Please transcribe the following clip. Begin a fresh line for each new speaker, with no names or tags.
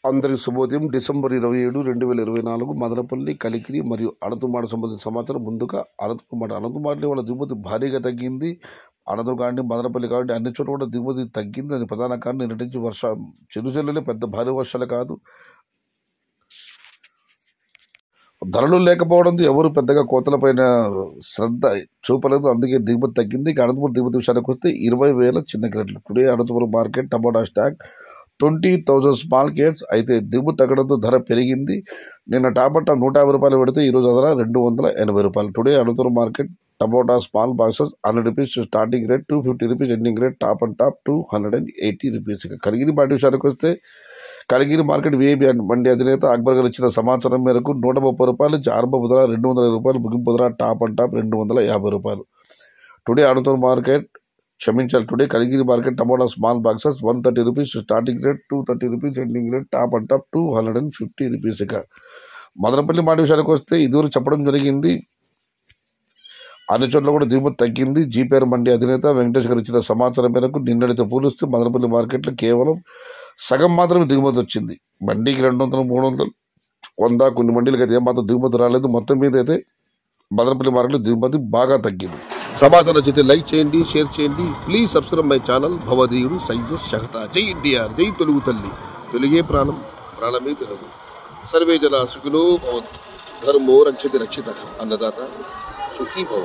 అందరికి శుభోదయం. డిసెంబర్ 27, 2024 మదనపల్లి, కలికిరి మరియు అనంతమాడ సంబంధించిన సమాచారం. ముందుగా అనంతమాడలో వాళ్ళ దిగుమతి భారీగా తగ్గింది. అనంతరం కానీ మదనపల్లి కాబట్టి అన్ని చోట్ల కూడా దిగుమతి తగ్గింది. అది ప్రధాన కారణం నిన్నటి నుంచి చిరుజల్లులే, పెద్ద భారీ వర్షాలు కాదు. ధరలు లేకపోవడంతో ఎవరు పెద్దగా కోతలపైన శ్రద్ధ చూపలేదు. అందుకే దిగుమతి తగ్గింది. ఇక అనంతపురం దిగుమతి విషయానికి వస్తే 20,000 చిన్న క్రేట్లు. టుడే అనంతపురం మార్కెట్ టమాటా స్టాక్ 20,000 స్మాల్ కేట్స్. అయితే దిగుమతి తగ్గడంతో ధర పెరిగింది. నిన్న టాపట్టా 150 రూపాయలు పెడితే ఈరోజు ధర 280 రూపాయలు. Today Anantapur market tomato small boxes 100 rupees starting rate, 250 rupees ending rate, top and top 280 rupees. ఇక కలిగిరి మార్కెట్ విషయానికి వస్తే కలిగిరి మార్కెట్ విఐపి మండి అధినేత అక్బర్ గారు ఇచ్చిన సమాచారం మేరకు 130 రూపాయలు ఆరంభ ధర, 200 రూపాయలు ముగింపు ధర, టాప్ అండ్ టాప్ 250 రూపాయలు. Today Anantapur market today Kaligiri market tomato small boxes 130 rupees starting rate, 230 rupees ending rate, top and top 250 rupees. ఇక మదనపల్లి మాట విషయానికి వస్తే ఇదివరకు చెప్పడం జరిగింది, అన్ని చోట్ల కూడా దిగుమతి తగ్గింది. జీపీఆర్ మండి అధినేత వెంకటేష్ గారు ఇచ్చిన సమాచారం మేరకు నిన్నటితో పోలిస్తే మదనపల్లి మార్కెట్లో కేవలం సగం మాత్రమే దిగుమతి వచ్చింది. మండీకి 200, 300, 100, కొన్ని మండీలకి అయితే ఏమాత్రం దిగుమతి రాలేదు. మొత్తం మీద అయితే మదనపల్లి మార్కెట్లో దిగుమతి బాగా తగ్గింది. సమాచారం నచ్చితే లైక్ చేయండి, షేర్ చేయండి. Please subscribe my channel. భవదీయుడు సయ్యద్ షహతా. జై ఎన్టీఆర్, జై తెలుగు తల్లి. తెలుగే ప్రాణం, ప్రాణమే తెలుగు. సర్వే జన సుఖినో భవంతు. ధర్మో రక్షతి రక్షిత. అన్నదాత సుఖీ భవ.